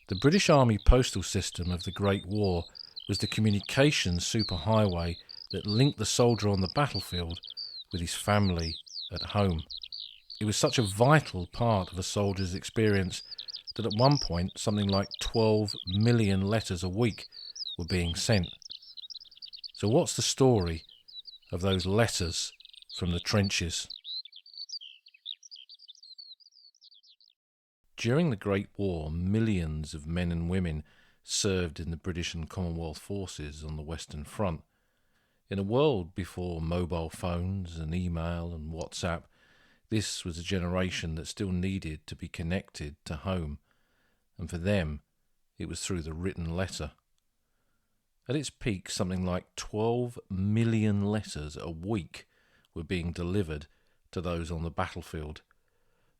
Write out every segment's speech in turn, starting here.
The British Army postal system of the Great War was the communications superhighway that linked the soldier on the battlefield with his family at home. It was such a vital part of a soldier's experience that at one point something like 12 million letters a week were being sent. So what's the story of those letters from the trenches? During the Great War, millions of men and women served in the British and Commonwealth forces on the Western Front. In a world before mobile phones and email and WhatsApp, this was a generation that still needed to be connected to home, and for them it was through the written letter. At its peak, something like 12 million letters a week were being delivered to those on the battlefield,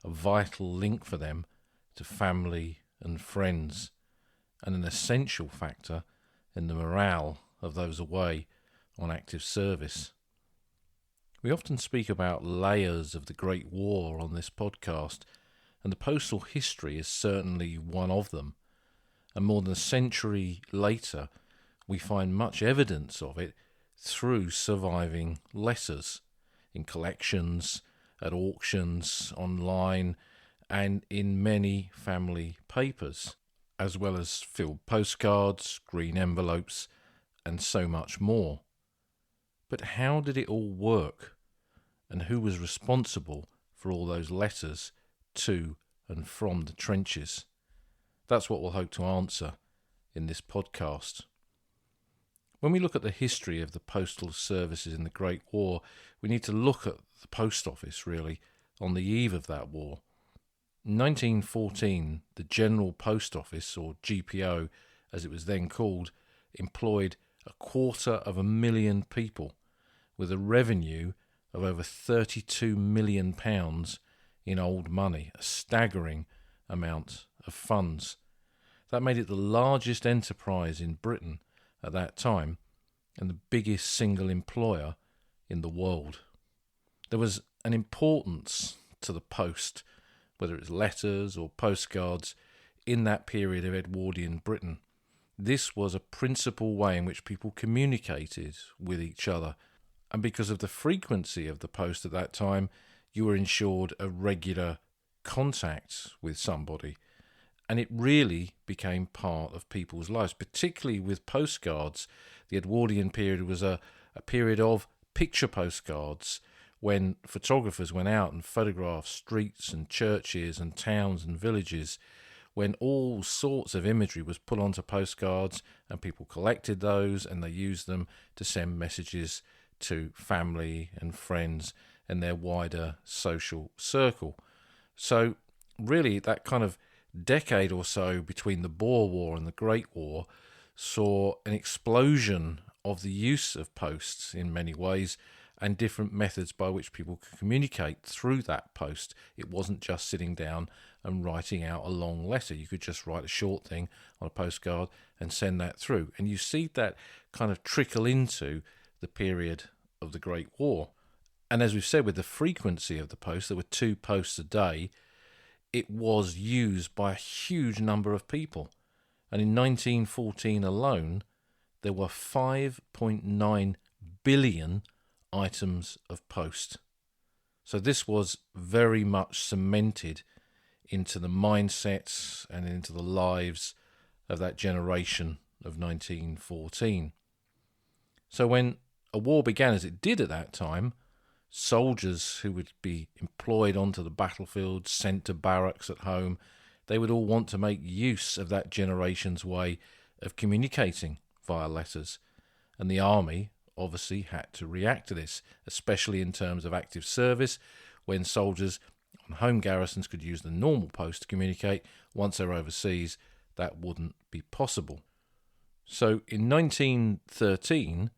a vital link for them to family and friends, and an essential factor in the morale of those away on active service. We often speak about layers of the Great War on this podcast, and the postal history is certainly one of them. And more than a century later, we find much evidence of it through surviving letters, in collections, at auctions, online, and in many family papers, as well as filled postcards, green envelopes, and so much more. But how did it all work? And who was responsible for all those letters to and from the trenches? That's what we'll hope to answer in this podcast. When we look at the history of the postal services in the Great War, we need to look at the post office, really, on the eve of that war. In 1914, the General Post Office, or GPO as it was then called, employed 250,000 people with a revenue of over £32 million in old money, a staggering amount of funds. That made it the largest enterprise in Britain at that time and the biggest single employer in the world. There was an importance to the post, whether it's letters or postcards, in that period of Edwardian Britain. This was a principal way in which people communicated with each other, and because of the frequency of the post at that time, you were ensured a regular contact with somebody, and it really became part of people's lives, particularly with postcards. The Edwardian period was a period of picture postcards, when photographers went out and photographed streets and churches and towns and villages, when all sorts of imagery was put onto postcards and people collected those and they used them to send messages to family and friends and their wider social circle. So really that kind of decade or so between the Boer War and the Great War saw an explosion of the use of posts in many ways, and different methods by which people could communicate through that post. It wasn't just sitting down and writing out a long letter. You could just write a short thing on a postcard and send that through. And you see that kind of trickle into the period of the Great War. And as we've said, with the frequency of the post, there were 2 posts a day, it was used by a huge number of people. And in 1914 alone, there were 5.9 billion items of post. So this was very much cemented into the mindsets and into the lives of that generation of 1914. So when a war began, as it did at that time, soldiers who would be employed onto the battlefield, sent to barracks at home, they would all want to make use of that generation's way of communicating via letters. And the army obviously had to react to this, especially in terms of active service, when soldiers on home garrisons could use the normal post to communicate. Once they're overseas, that wouldn't be possible. So in 1913,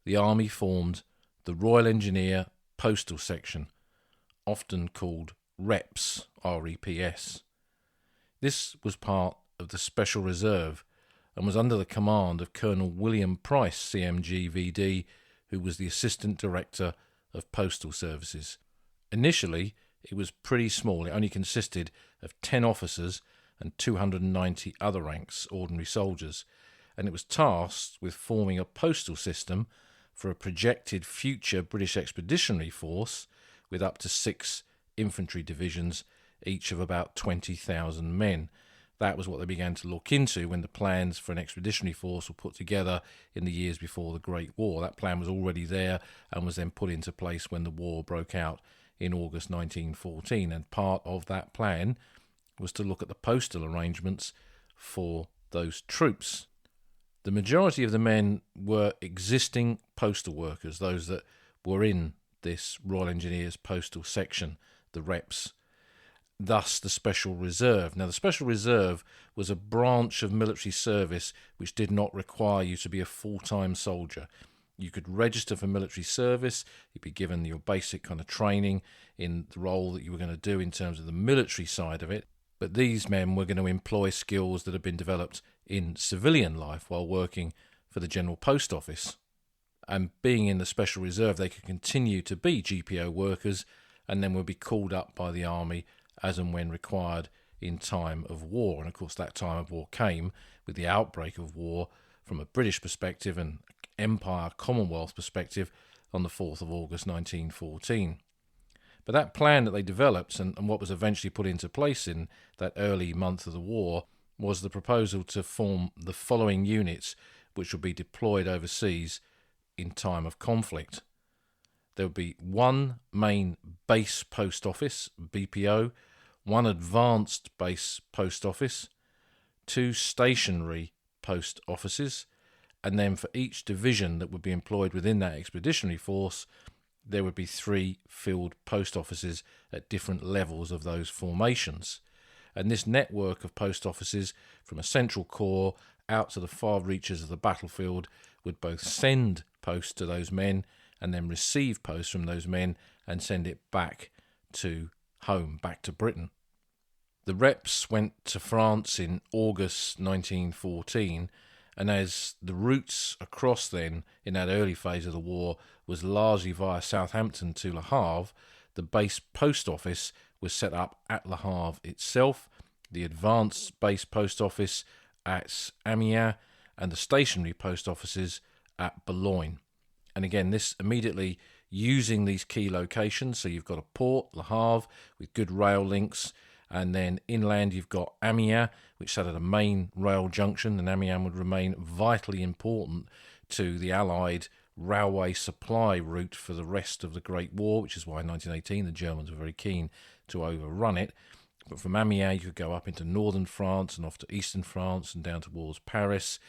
the army formed the Royal Engineers Postal Section, often called REPS, R-E-P-S. This was part of the Special Reserve and was under the command of Colonel William Price, CMG-VD, who was the Assistant Director of Postal Services. Initially, it was pretty small. It only consisted of 10 officers and 290 other ranks, ordinary soldiers, and it was tasked with forming a postal system for a projected future British Expeditionary Force with up to 6 infantry divisions, each of about 20,000 men. That was what they began to look into when the plans for an expeditionary force were put together in the years before the Great War. That plan was already there and was then put into place when the war broke out in August 1914. And part of that plan was to look at the postal arrangements for those troops. The majority of the men were existing postal workers, those that were in this Royal Engineers Postal Section, the reps. Thus the Special Reserve. Now the Special Reserve was a branch of military service which did not require you to be a full-time soldier. You could register for military service, you'd be given your basic kind of training in the role that you were going to do in terms of the military side of it, but these men were going to employ skills that had been developed in civilian life while working for the General Post Office. And being in the Special Reserve, they could continue to be GPO workers and then would be called up by the army as and when required in time of war. And of course that time of war came with the outbreak of war from a British perspective and Empire Commonwealth perspective on the 4th of August 1914. But that plan that they developed and what was eventually put into place in that early month of the war was the proposal to form the following units which would be deployed overseas in time of conflict. There would be one main base post office, BPO, one advanced base post office, 2 stationary post offices, and then for each division that would be employed within that expeditionary force, there would be 3 field post offices at different levels of those formations. And this network of post offices from a central core out to the far reaches of the battlefield would both send posts to those men and then receive posts from those men and send it back to home, back to Britain. The reps went to France in August 1914, and as the routes across then in that early phase of the war was largely via Southampton to Le Havre, the base post office was set up at Le Havre itself, the advanced base post office at Amiens, and the stationary post offices at Boulogne. And again, this immediately using these key locations. So you've got a port, Le Havre, with good rail links, and then inland you've got Amiens, which sat at a main rail junction, and Amiens would remain vitally important to the Allied railway supply route for the rest of the Great War, which is why in 1918 the Germans were very keen to overrun it. But from Amiens you could go up into northern France and off to eastern France and down towards Paris.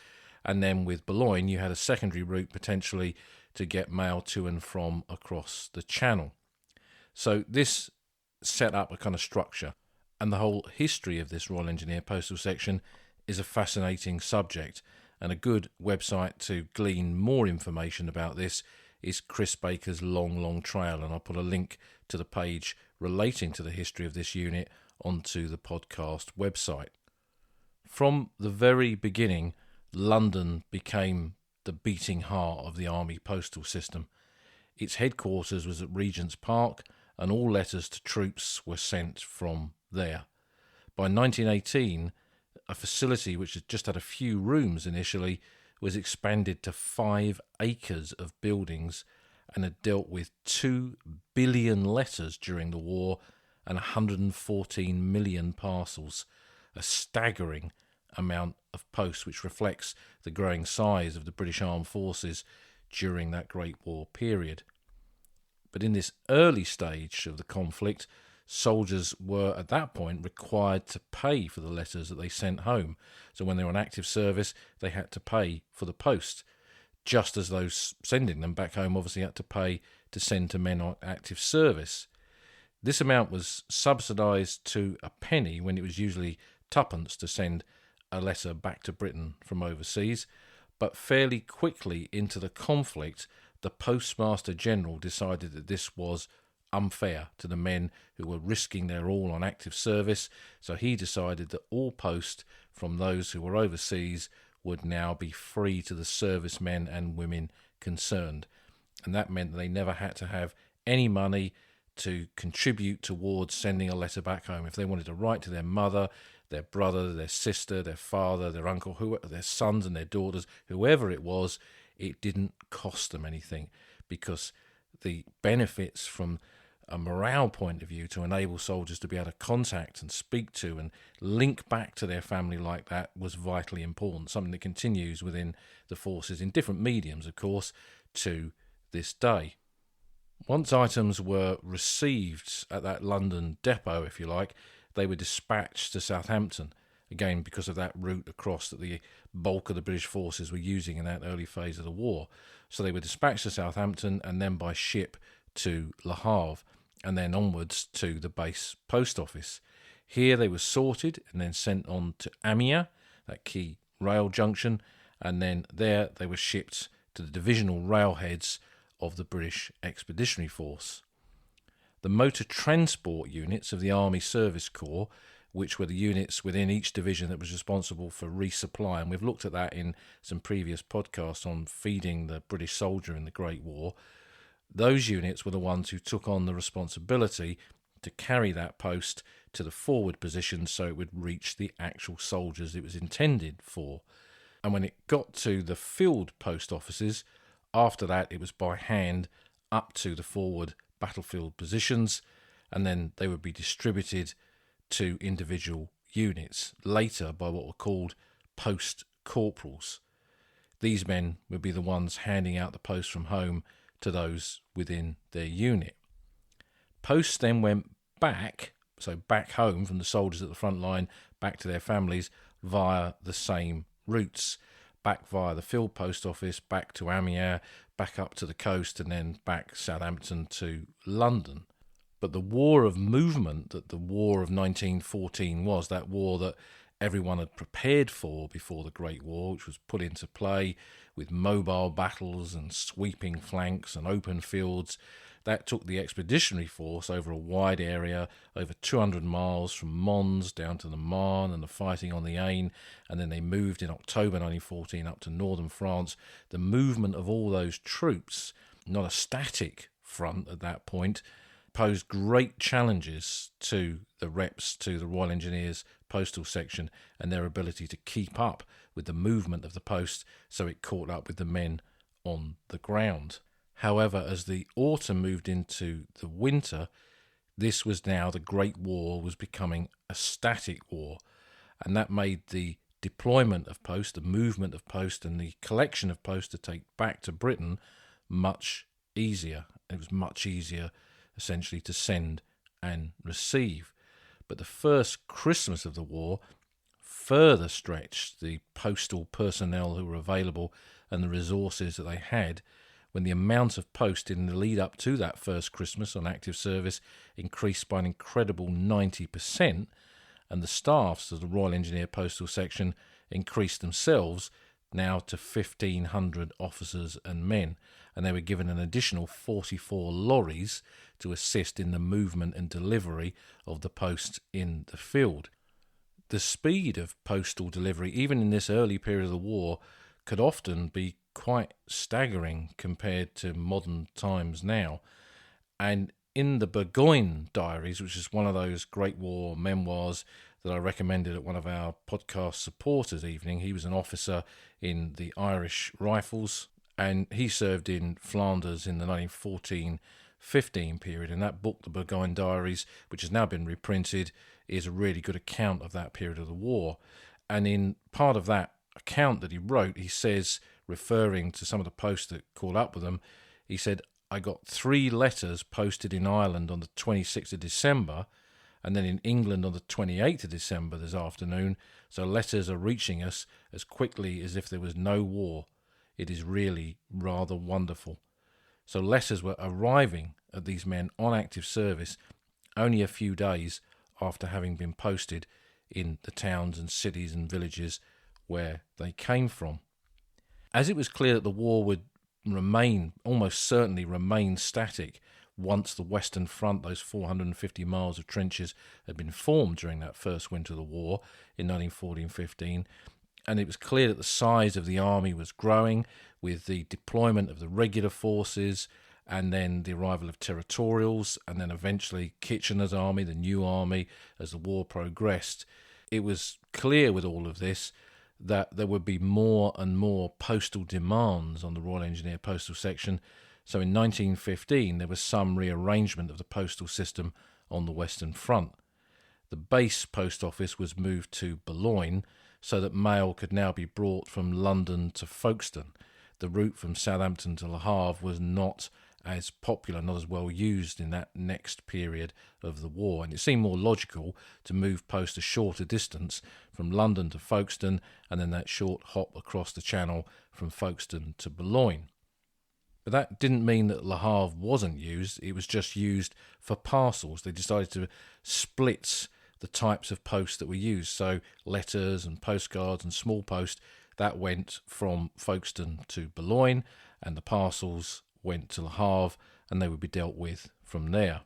And then with Boulogne you had a secondary route potentially to get mail to and from across the Channel. So this set up a kind of structure. And the whole history of this Royal Engineer Postal Section is a fascinating subject. And a good website to glean more information about this is Chris Baker's Long Trail. And I'll put a link to the page relating to the history of this unit onto the podcast website. From the very beginning, London became the beating heart of the Army postal system. Its headquarters was at Regent's Park, and all letters to troops were sent from there. By 1918, a facility which had just had a few rooms initially was expanded to 5 acres of buildings and had dealt with 2 billion letters during the war and 114 million parcels, a staggering amount of posts which reflects the growing size of the British Armed Forces during that Great War period. But in this early stage of the conflict, soldiers were at that point required to pay for the letters that they sent home. So when they were on active service, they had to pay for the post, just as those sending them back home obviously had to pay to send to men on active service. This amount was subsidised to a penny when it was usually twopence to send a letter back to Britain from overseas, but fairly quickly into the conflict, the Postmaster General decided that this was unfair to the men who were risking their all on active service, so he decided that all post from those who were overseas would now be free to the servicemen and women concerned. And that meant that they never had to have any money to contribute towards sending a letter back home. If they wanted to write to their mother, their brother, their sister, their father, their uncle, their sons and their daughters, whoever it was, it didn't cost them anything, because the benefits from a morale point of view to enable soldiers to be able to contact and speak to and link back to their family like that was vitally important, something that continues within the forces in different mediums, of course, to this day. Once items were received at that London depot, if you like, they were dispatched to Southampton, again because of that route across that the bulk of the British forces were using in that early phase of the war. So they were dispatched to Southampton and then by ship to Le Havre, and then onwards to the base post office. Here they were sorted and then sent on to Amiens, that key rail junction, and then there they were shipped to the divisional railheads of the British Expeditionary Force. The motor transport units of the Army Service Corps, which were the units within each division that was responsible for resupply, and we've looked at that in some previous podcasts on feeding the British soldier in the Great War. Those units were the ones who took on the responsibility to carry that post to the forward position so it would reach the actual soldiers it was intended for. And when it got to the field post offices, after that it was by hand up to the forward battlefield positions, and then they would be distributed to individual units, later by what were called post corporals. These men would be the ones handing out the post from home to those within their unit. Posts then went back home from the soldiers at the front line, back to their families via the same routes, back via the field post office, back to Amiens, back up to the coast, and then back Southampton to London. But the war of movement that the War of 1914 was, that war that everyone had prepared for before the Great War, which was put into play with mobile battles and sweeping flanks and open fields, that took the Expeditionary Force over a wide area, over 200 miles from Mons down to the Marne and the fighting on the Aisne, and then they moved in October 1914 up to northern France. The movement of all those troops, not a static front at that point, posed great challenges to the reps, to the Royal Engineers Postal Section, and their ability to keep up with the movement of the post so it caught up with the men on the ground. However, as the autumn moved into the winter, this was now the Great War was becoming a static war, and that made the deployment of post, the movement of post, and the collection of post to take back to Britain much easier. It was much easier essentially to send and receive. But the first Christmas of the war further stretched the postal personnel who were available and the resources that they had, when the amount of post in the lead up to that first Christmas on active service increased by an incredible 90%, and the staffs of the Royal Engineer Postal Section increased themselves now to 1,500 officers and men, and they were given an additional 44 lorries to assist in the movement and delivery of the post in the field. The speed of postal delivery, even in this early period of the war, could often be quite staggering compared to modern times now. And in the Burgoyne Diaries, which is one of those Great War memoirs that I recommended at one of our podcast supporters evening, he was an officer in the Irish Rifles, and he served in Flanders in the 1914-15 period. And that book, the Burgoyne Diaries, which has now been reprinted, is a really good account of that period of the war. And in part of that account that he wrote, he says, referring to some of the posts that caught up with them, he said, "I got 3 letters posted in Ireland on the 26th of December, and then in England on the 28th of December this afternoon, so letters are reaching us as quickly as if there was no war. It is really rather wonderful." So letters were arriving at these men on active service only a few days after having been posted in the towns and cities and villages where they came from. As it was clear that the war would almost certainly remain static once the Western Front, those 450 miles of trenches, had been formed during that first winter of the war in 1914-15, and it was clear that the size of the army was growing with the deployment of the regular forces and then the arrival of territorials and then eventually Kitchener's army, the new army, as the war progressed. It was clear with all of this that there would be more and more postal demands on the Royal Engineer Postal Section. So in 1915, there was some rearrangement of the postal system on the Western Front. The base post office was moved to Boulogne so that mail could now be brought from London to Folkestone. The route from Southampton to Le Havre was not as popular, not as well used in that next period of the war, and it seemed more logical to move post a shorter distance from London to Folkestone and then that short hop across the channel from Folkestone to Boulogne. But that didn't mean that Le Havre wasn't used, it was just used for parcels. They decided to split the types of post that were used, so letters and postcards and small post, that went from Folkestone to Boulogne, and the parcels went to Le Havre, and they would be dealt with from there.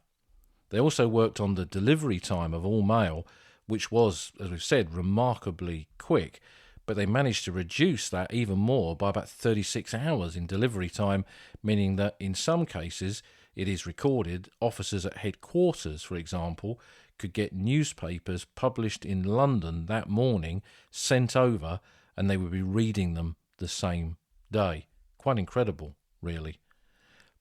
They also worked on the delivery time of all mail, which was, as we've said, remarkably quick, but they managed to reduce that even more by about 36 hours in delivery time, meaning that in some cases, it is recorded, officers at headquarters, for example, could get newspapers published in London that morning, sent over, and they would be reading them the same day. Quite incredible, really.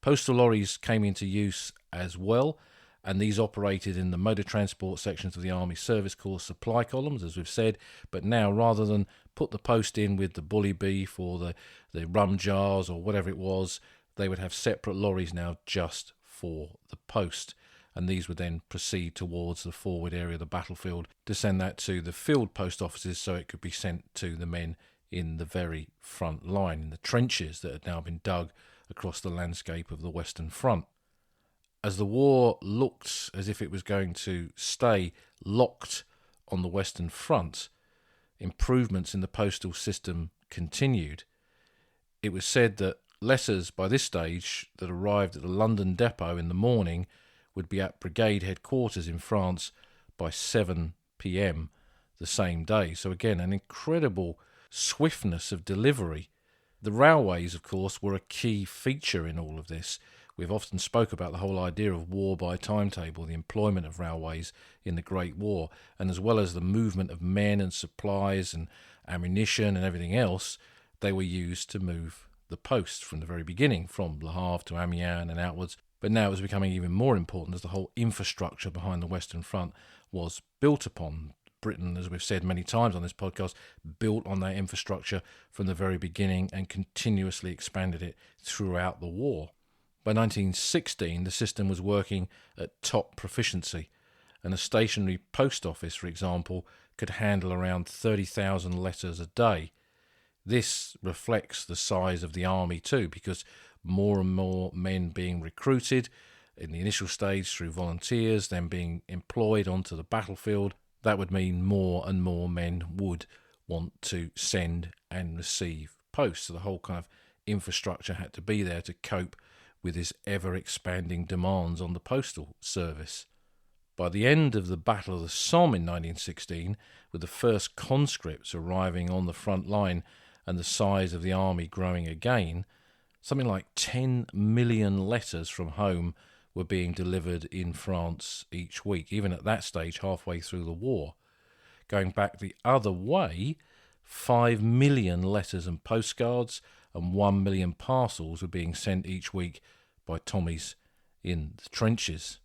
Postal lorries came into use as well, and these operated in the motor transport sections of the Army Service Corps supply columns, as we've said, but now rather than put the post in with the bully beef or the rum jars or whatever it was, they would have separate lorries now just for the post, and these would then proceed towards the forward area of the battlefield to send that to the field post offices so it could be sent to the men in the very front line, in the trenches that had now been dug across the landscape of the Western Front. As the war looked as if it was going to stay locked on the Western Front, improvements in the postal system continued. It was said that letters by this stage that arrived at the London depot in the morning would be at brigade headquarters in France by 7 p.m. the same day. So again, an incredible swiftness of delivery. The railways, of course, were a key feature in all of this. We've often spoke about the whole idea of war by timetable, the employment of railways in the Great War, and as well as the movement of men and supplies and ammunition and everything else, they were used to move the post from the very beginning, from Le Havre to Amiens and outwards. But now it was becoming even more important as the whole infrastructure behind the Western Front was built upon. Britain, as we've said many times on this podcast, built on that infrastructure from the very beginning and continuously expanded it throughout the war. By 1916, the system was working at top proficiency, and a stationary post office, for example, could handle around 30,000 letters a day. This reflects the size of the army too, because more and more men being recruited in the initial stage through volunteers, then being employed onto the battlefield. That would mean more and more men would want to send and receive posts. So the whole kind of infrastructure had to be there to cope with this ever-expanding demands on the postal service. By the end of the Battle of the Somme in 1916, with the first conscripts arriving on the front line and the size of the army growing again, something like 10 million letters from home were being delivered in France each week, even at that stage, halfway through the war. Going back the other way, 5 million letters and postcards and 1 million parcels were being sent each week by Tommies in the trenches.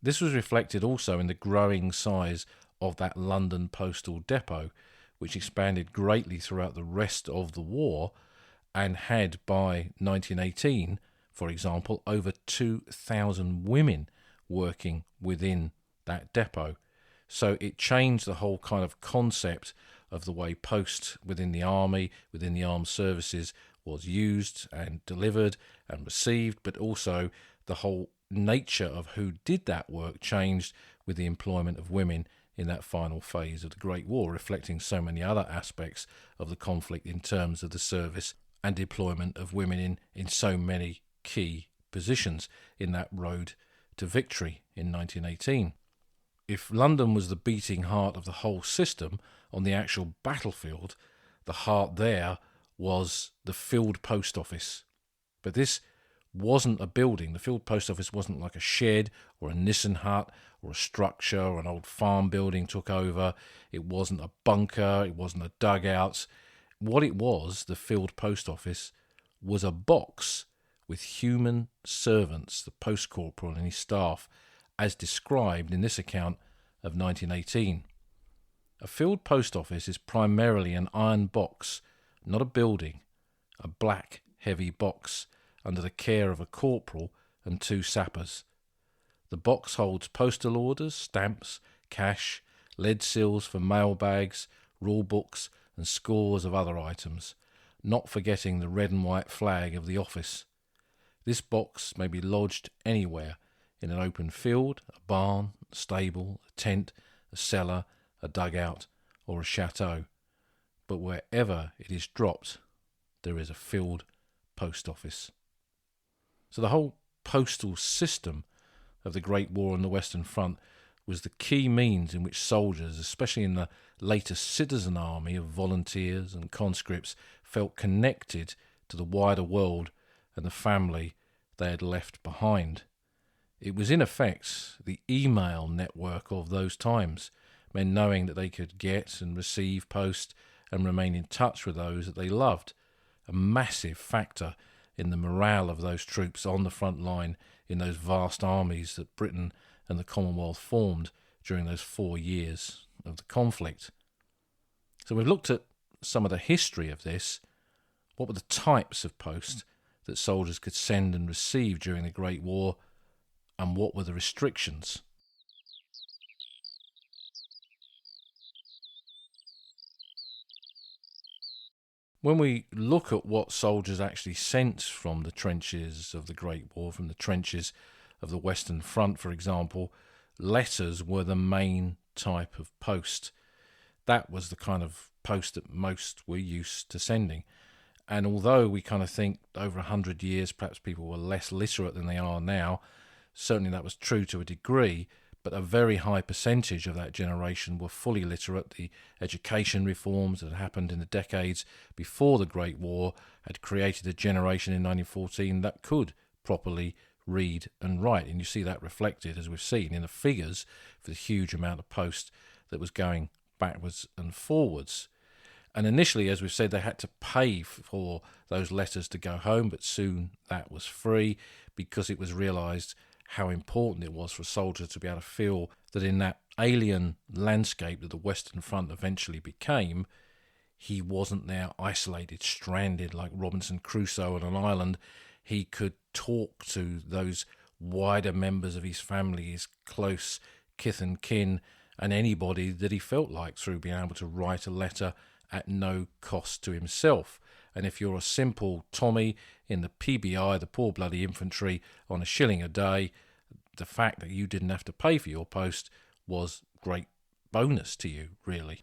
This was reflected also in the growing size of that London postal depot, which expanded greatly throughout the rest of the war and had by 1918, for example, over 2,000 women working within that depot. So it changed the whole kind of concept of the way post within the army, within the armed services, was used and delivered and received, but also the whole nature of who did that work changed with the employment of women in that final phase of the Great War, reflecting so many other aspects of the conflict in terms of the service and deployment of women in so many key positions in that road to victory in 1918. If London was the beating heart of the whole system, on the actual battlefield, the heart there was the field post office. But this wasn't a building. The field post office wasn't like a shed or a Nissen hut or a structure or an old farm building took over. It wasn't a bunker. It wasn't a dugout. What it was, the field post office, was a box with human servants, the post corporal and his staff, as described in this account of 1918. A field post office is primarily an iron box, not a building, a black, heavy box under the care of a corporal and 2 sappers. The box holds postal orders, stamps, cash, lead seals for mail bags, rule books, and scores of other items, not forgetting the red and white flag of the office. This box may be lodged anywhere, in an open field, a barn, a stable, a tent, a cellar, a dugout, or a chateau. But wherever it is dropped, there is a field post office. So the whole postal system of the Great War on the Western Front was the key means in which soldiers, especially in the later citizen army of volunteers and conscripts, felt connected to the wider world and the family they had left behind. It was in effect the email network of those times, men knowing that they could get and receive post and remain in touch with those that they loved, a massive factor in the morale of those troops on the front line in those vast armies that Britain and the Commonwealth formed during those 4 years of the conflict. So we've looked at some of the history of this. What were the types of post that soldiers could send and receive during the Great War, and what were the restrictions? When we look at what soldiers actually sent from the trenches of the Great War, from the trenches of the Western Front, for example, letters were the main type of post. That was the kind of post that most were used to sending. And although we kind of think over 100 years perhaps people were less literate than they are now, certainly that was true to a degree, but a very high percentage of that generation were fully literate. The education reforms that had happened in the decades before the Great War had created a generation in 1914 that could properly read and write. And you see that reflected, as we've seen, in the figures for the huge amount of post that was going backwards and forwards. And initially, as we've said, they had to pay for those letters to go home, but soon that was free because it was realised how important it was for a soldier to be able to feel that in that alien landscape that the Western Front eventually became, he wasn't there isolated, stranded like Robinson Crusoe on an island. He could talk to those wider members of his family, his close kith and kin, and anybody that he felt like through being able to write a letter at no cost to himself. And if you're a simple Tommy in the PBI, the Poor Bloody Infantry, on £1 a day, the fact that you didn't have to pay for your post was great bonus to you, really.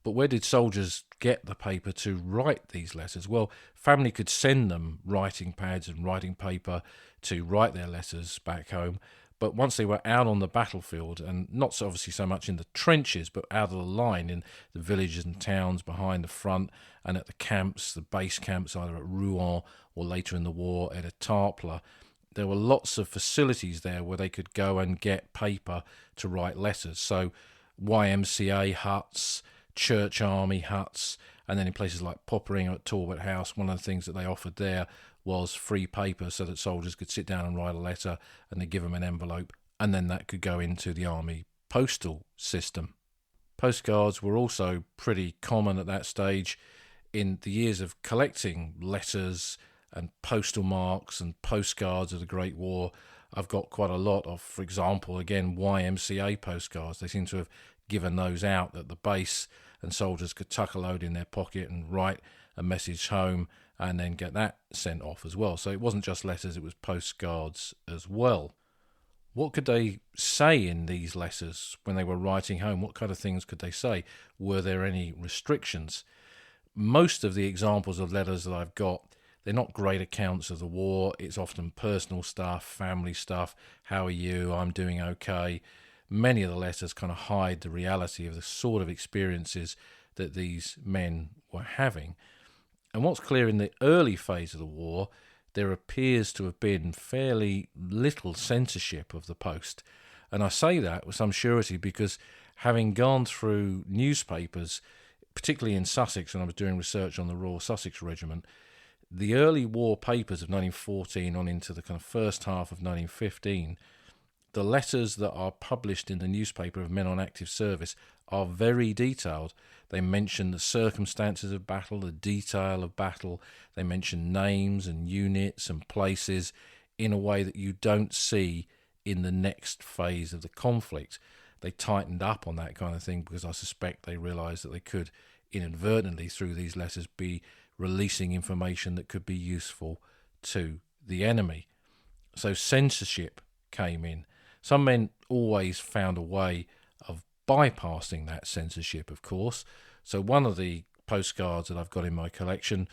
But where did soldiers get the paper to write these letters? Well, family could send them writing pads and writing paper to write their letters back home. But once they were out on the battlefield, and not so obviously so much in the trenches, but out of the line in the villages and towns behind the front and at the camps, the base camps, either at Rouen or later in the war at Etaples, there were lots of facilities there where they could go and get paper to write letters. So YMCA huts, church army huts, and then in places like Poppering or at Talbot House, one of the things that they offered there was free paper so that soldiers could sit down and write a letter and they give them an envelope, and then that could go into the army postal system. Postcards were also pretty common at that stage. In the years of collecting letters and postal marks and postcards of the Great War, I've got quite a lot of, for example, again, YMCA postcards. They seem to have given those out at the base, and soldiers could tuck a load in their pocket and write a message home and then get that sent off as well. So it wasn't just letters, it was postcards as well. What could they say in these letters when they were writing home? What kind of things could they say? Were there any restrictions? Most of the examples of letters that I've got, they're not great accounts of the war. It's often personal stuff, family stuff. How are you? I'm doing okay. Many of the letters kind of hide the reality of the sort of experiences that these men were having. And what's clear in the early phase of the war, there appears to have been fairly little censorship of the post. And I say that with some surety because having gone through newspapers, particularly in Sussex when I was doing research on the Royal Sussex Regiment, the early war papers of 1914 on into the kind of first half of 1915, the letters that are published in the newspaper of men on active service are very detailed. They mention the circumstances of battle, the detail of battle. They mention names and units and places in a way that you don't see in the next phase of the conflict. They tightened up on that kind of thing because I suspect they realised that they could inadvertently, through these letters, be releasing information that could be useful to the enemy. So censorship came in. Some men always found a way of bypassing that censorship, of course. So one of the postcards that I've got in my collection,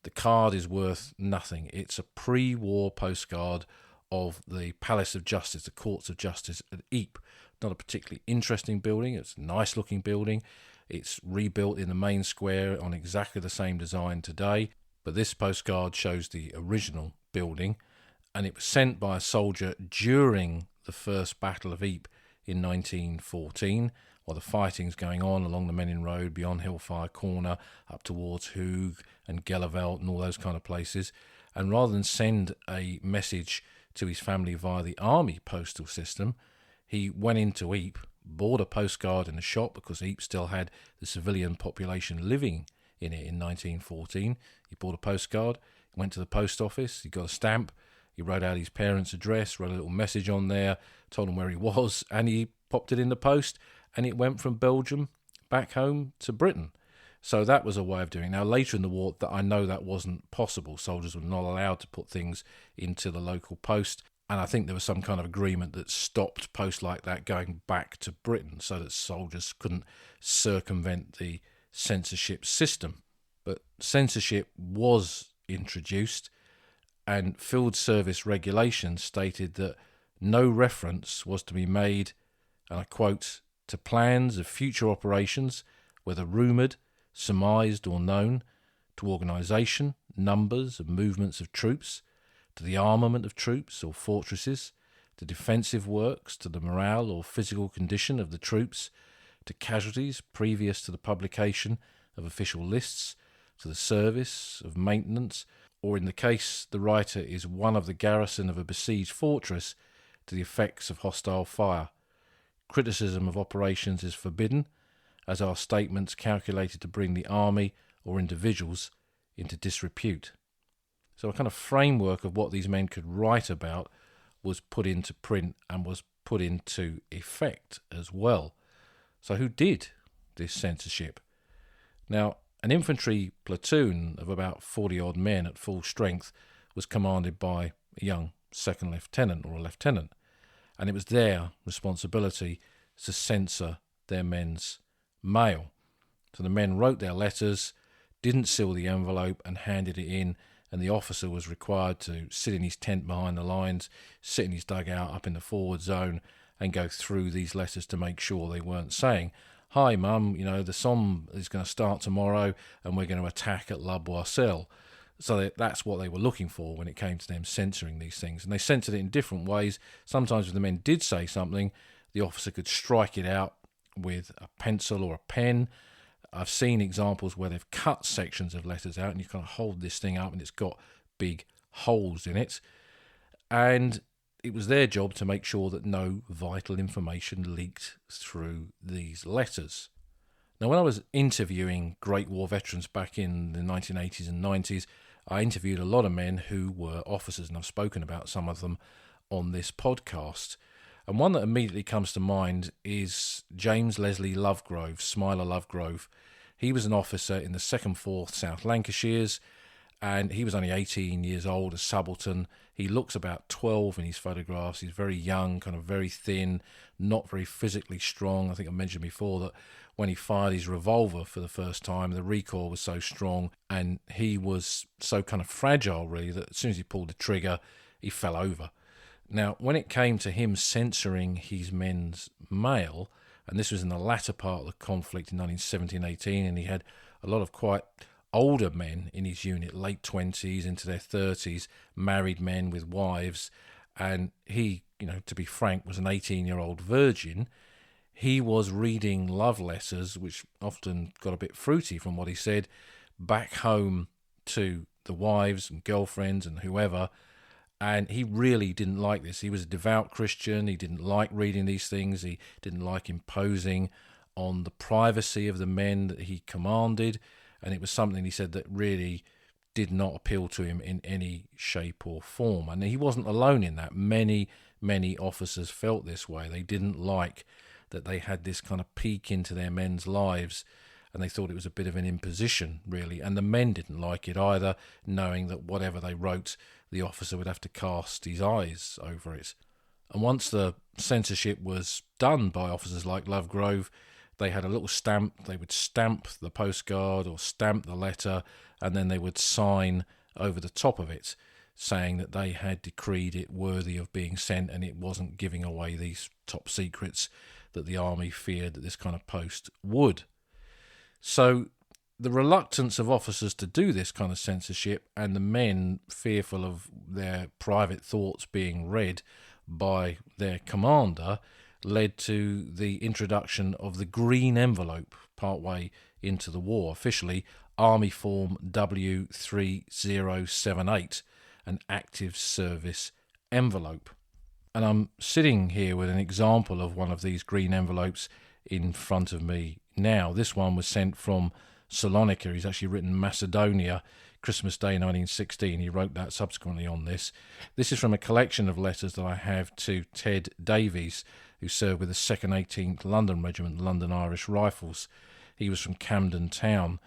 the card is worth nothing. It's a pre-war postcard of the Palace of Justice, the Courts of Justice at Ypres. Not a particularly interesting building. It's a nice looking building. It's rebuilt in the main square on exactly the same design today. But this postcard shows the original building, and it was sent by a soldier during the First Battle of Ypres in 1914, while the fighting's going on along the Menin Road, beyond Hillfire Corner, up towards Hooge and Gellivelt and all those kind of places. And rather than send a message to his family via the army postal system, he went into Ypres, bought a postcard in a shop because Ypres still had the civilian population living in it in 1914. He bought a postcard, went to the post office, he got a stamp, he wrote out his parents' address, wrote a little message on there, told them where he was, and he popped it in the post, and it went from Belgium back home to Britain. So that was a way of doing it. Now, later in the war, that I know that wasn't possible. Soldiers were not allowed to put things into the local post, and I think there was some kind of agreement that stopped posts like that going back to Britain so that soldiers couldn't circumvent the censorship system. But censorship was introduced, and field service regulations stated that no reference was to be made, and I quote, to plans of future operations, whether rumoured, surmised or known, to organisation, numbers and movements of troops, to the armament of troops or fortresses, to defensive works, to the morale or physical condition of the troops, to casualties previous to the publication of official lists, to the service of maintenance, or in the case the writer is one of the garrison of a besieged fortress, to the effects of hostile fire. Criticism of operations is forbidden, as are statements calculated to bring the army or individuals into disrepute. So a kind of framework of what these men could write about was put into print and was put into effect as well. So who did this censorship? Now, an infantry platoon of about 40-odd men at full strength was commanded by a young second lieutenant or a lieutenant, and it was their responsibility to censor their men's mail. So the men wrote their letters, didn't seal the envelope and handed it in, and the officer was required to sit in his tent behind the lines, sit in his dugout up in the forward zone and go through these letters to make sure they weren't saying, "Hi Mum, the Somme is going to start tomorrow and we're going to attack at La Boisselle." So that's what they were looking for when it came to them censoring these things. And they censored it in different ways. Sometimes if the men did say something, the officer could strike it out with a pencil or a pen. I've seen examples where they've cut sections of letters out and you kind of hold this thing up and it's got big holes in it. And it was their job to make sure that no vital information leaked through these letters. Now, when I was interviewing Great War veterans back in the 1980s and 90s, I interviewed a lot of men who were officers, and I've spoken about some of them on this podcast. And one that immediately comes to mind is James Leslie Lovegrove, Smiler Lovegrove. He was an officer in the 2nd 4th South Lancashires, and he was only 18 years old, a subaltern. He looks about 12 in his photographs. He's very young, kind of very thin, not very physically strong. I think I mentioned before that when he fired his revolver for the first time, the recoil was so strong and he was so kind of fragile, really, that as soon as he pulled the trigger, he fell over. Now, when it came to him censoring his men's mail, and this was in the latter part of the conflict in 1917-18, and he had a lot of quite older men in his unit, late 20s into their 30s, married men with wives, and he, to be frank, was an 18-year-old virgin. He was reading love letters, which often got a bit fruity from what he said, back home to the wives and girlfriends and whoever. And he really didn't like this. He was a devout Christian. He didn't like reading these things. He didn't like imposing on the privacy of the men that he commanded. And it was something, he said, that really did not appeal to him in any shape or form. And he wasn't alone in that. Many, many officers felt this way. They didn't like that they had this kind of peek into their men's lives, and they thought it was a bit of an imposition, really. And the men didn't like it either, knowing that whatever they wrote, the officer would have to cast his eyes over it. And once the censorship was done by officers like Lovegrove, they had a little stamp. They would stamp the postcard or stamp the letter, and then they would sign over the top of it, saying that they had decreed it worthy of being sent, and it wasn't giving away these top secrets that the army feared that this kind of post would. So the reluctance of officers to do this kind of censorship, and the men fearful of their private thoughts being read by their commander, led to the introduction of the green envelope partway into the war, officially Army Form W3078, an active service envelope. And I'm sitting here with an example of one of these green envelopes in front of me now. This one was sent from Salonika. He's actually written Macedonia, Christmas Day 1916. He wrote that subsequently on this. This is from a collection of letters that I have to Ted Davies, who served with the 2nd 18th London Regiment, London Irish Rifles. He was from Camden Town,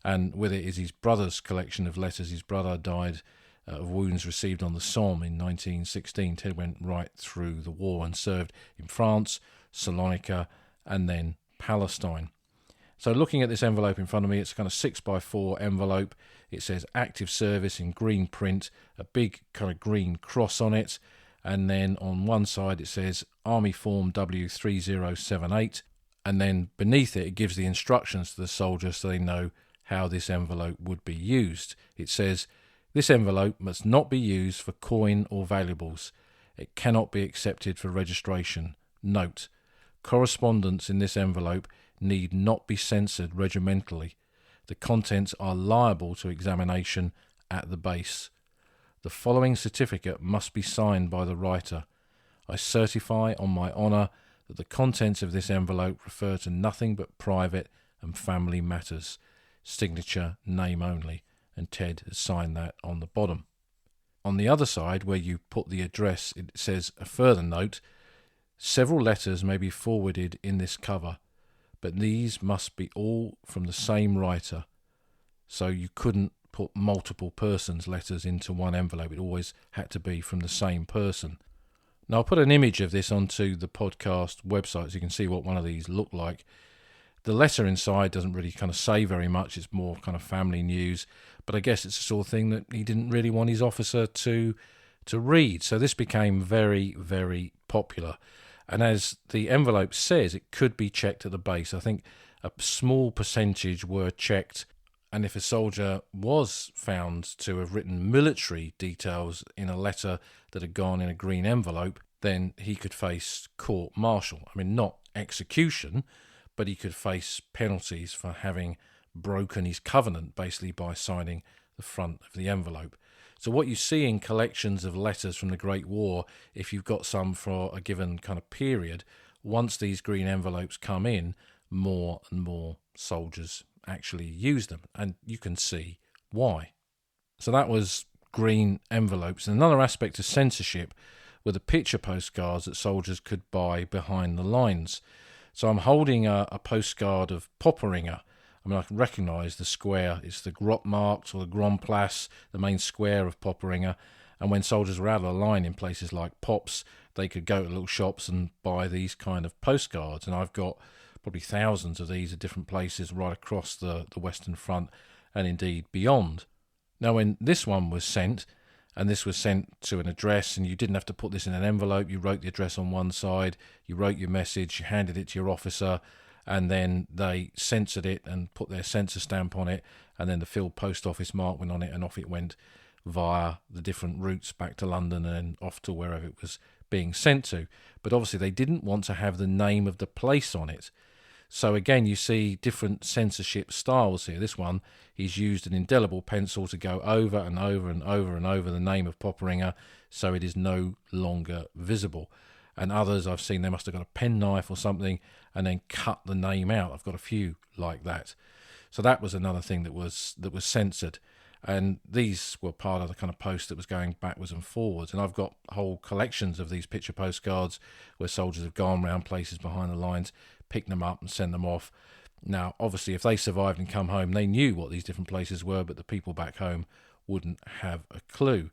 and with it is his brother's collection of letters. His brother died of wounds received on the Somme in 1916. Ted went right through the war and served in France, Salonika, and then Palestine. So looking at this envelope in front of me, it's a kind of 6x4 envelope. It says active service in green print, a big kind of green cross on it, and then on one side it says Army Form W3078, and then beneath it gives the instructions to the soldiers so they know how this envelope would be used. It says, this envelope must not be used for coin or valuables. It cannot be accepted for registration. Note, correspondence in this envelope need not be censored regimentally. The contents are liable to examination at the base. The following certificate must be signed by the writer. I certify on my honour that the contents of this envelope refer to nothing but private and family matters. Signature, name only. And Ted has signed that on the bottom. On the other side, where you put the address, it says a further note. Several letters may be forwarded in this cover, but these must be all from the same writer. So you couldn't put multiple persons' letters into one envelope. It always had to be from the same person. Now, I'll put an image of this onto the podcast website so you can see what one of these look like. The letter inside doesn't really kind of say very much. It's more kind of family news. But I guess it's the sort of thing that he didn't really want his officer to read. So this became very, very popular. And as the envelope says, it could be checked at the base. I think a small percentage were checked. And if a soldier was found to have written military details in a letter that had gone in a green envelope, then he could face court-martial. I mean, not execution, but he could face penalties for having broken his covenant, basically by signing the front of the envelope. So what you see in collections of letters from the Great War, if you've got some for a given kind of period, once these green envelopes come in, more and more soldiers actually use them, and you can see why. So that was green envelopes. And another aspect of censorship were the picture postcards that soldiers could buy behind the lines. So I'm holding a postcard of Popperinga. I mean, I can recognise the square. It's the Grotmarkt or the Grand Place, the main square of Popperinga. And when soldiers were out of the line in places like Pops, they could go to little shops and buy these kind of postcards. And I've got probably thousands of these at different places right across the Western Front and indeed beyond. Now, when this one was sent, and this was sent to an address, and you didn't have to put this in an envelope, you wrote the address on one side, you wrote your message, you handed it to your officer, and then they censored it and put their censor stamp on it, and then the field post office mark went on it, and off it went via the different routes back to London and then off to wherever it was being sent to. But obviously they didn't want to have the name of the place on it. So again, you see different censorship styles here. This one, he's used an indelible pencil to go over and over and over and over the name of Popperinger, so it is no longer visible. And others I've seen, they must have got a penknife or something and then cut the name out. I've got a few like that. So that was another thing that was censored. And these were part of the kind of post that was going backwards and forwards. And I've got whole collections of these picture postcards where soldiers have gone around places behind the lines, picked them up and sent them off. Now, obviously, if they survived and come home, they knew what these different places were, but the people back home wouldn't have a clue.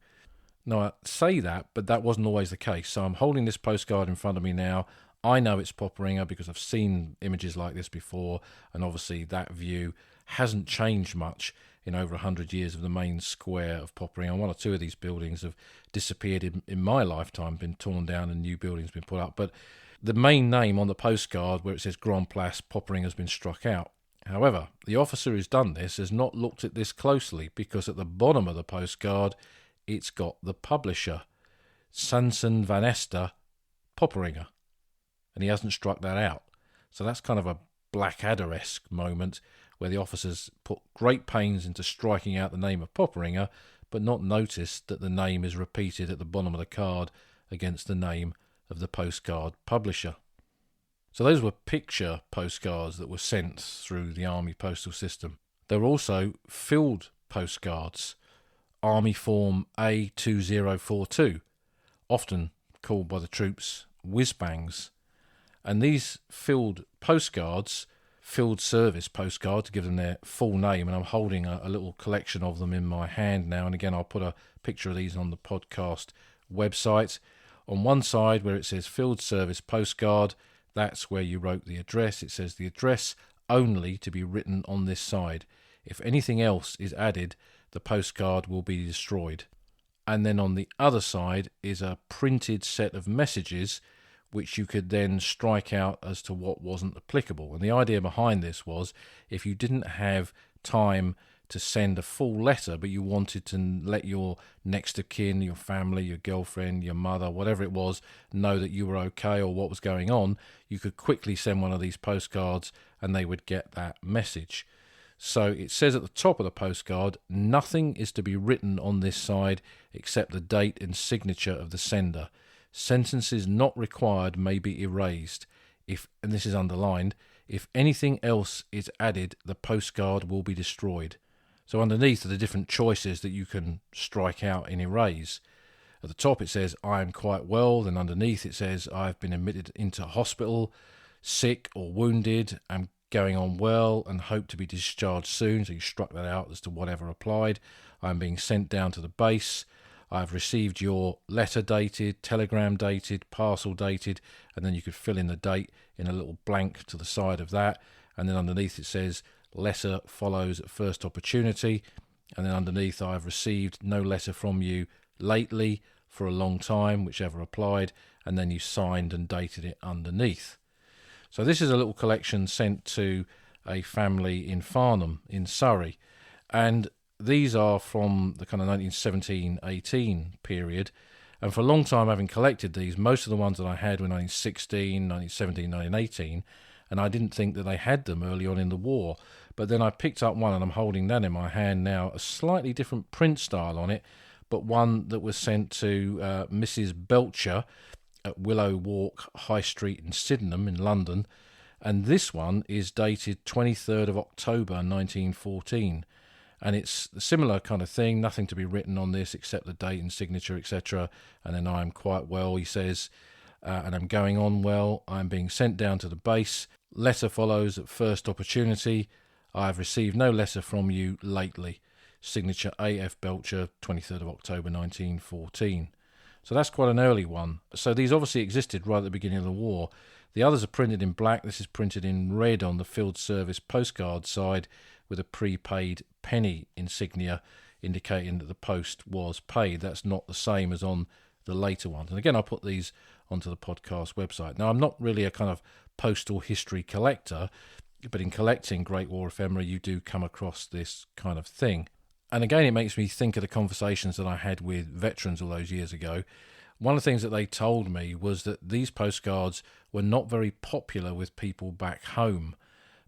Now, I say that, but that wasn't always the case. So I'm holding this postcard in front of me now. I know it's Popperinger because I've seen images like this before, and obviously that view hasn't changed much in over 100 years of the main square of Popperinger. One or two of these buildings have disappeared in my lifetime, been torn down and new buildings been put up. But the main name on the postcard where it says Grand Place Popperinger has been struck out. However, the officer who's done this has not looked at this closely, because at the bottom of the postcard it's got the publisher, Sanson van Ester Popperinger, and he hasn't struck that out. So that's kind of a Blackadder-esque moment where the officers put great pains into striking out the name of Popperinger, but not noticed that the name is repeated at the bottom of the card against the name of the postcard publisher. So those were picture postcards that were sent through the Army postal system. There were also filled postcards, Army Form A2042, often called by the troops whiz-bangs. And these filled postcards, field service postcard to give them their full name, and I'm holding a little collection of them in my hand now, and again I'll put a picture of these on the podcast website. On one side where it says field service postcard, that's where you wrote the address. It says the address only to be written on this side. If anything else is added, the postcard will be destroyed. And then on the other side is a printed set of messages which you could then strike out as to what wasn't applicable. And the idea behind this was, if you didn't have time to send a full letter, but you wanted to let your next of kin, your family, your girlfriend, your mother, whatever it was, know that you were okay or what was going on, you could quickly send one of these postcards and they would get that message. So it says at the top of the postcard, nothing is to be written on this side except the date and signature of the sender. Sentences not required may be erased. And this is underlined, if anything else is added, the postcard will be destroyed. So underneath are the different choices that you can strike out and erase. At the top it says, I am quite well. Then underneath it says, I've been admitted into hospital, sick or wounded, am going on well and hope to be discharged soon. So you struck that out as to whatever applied. I'm being sent down to the base. I've received your letter dated, telegram dated, parcel dated, and then you could fill in the date in a little blank to the side of that. And then underneath it says, letter follows at first opportunity. And then underneath, I've received no letter from you lately for a long time, whichever applied. And then you signed and dated it underneath. So this is a little collection sent to a family in Farnham in Surrey. And these are from the kind of 1917-18 period, and for a long time having collected these, most of the ones that I had were 1916, 1917, 1918, and I didn't think that they had them early on in the war. But then I picked up one, and I'm holding that in my hand now, a slightly different print style on it, but one that was sent to Mrs. Belcher at Willow Walk High Street in Sydenham in London, and this one is dated 23rd of October 1914. And it's a similar kind of thing, nothing to be written on this except the date and signature, etc. And then I am quite well, he says, and I'm going on well. I'm being sent down to the base. Letter follows at first opportunity. I have received no letter from you lately. Signature A.F. Belcher, 23rd of October 1914. So that's quite an early one. So these obviously existed right at the beginning of the war. The others are printed in black. This is printed in red on the field service postcard side, with a prepaid penny insignia indicating that the post was paid. That's not the same as on the later ones. And again, I'll put these onto the podcast website. Now, I'm not really a kind of postal history collector, but in collecting Great War ephemera, you do come across this kind of thing. And again, it makes me think of the conversations that I had with veterans all those years ago. One of the things that they told me was that these postcards were not very popular with people back home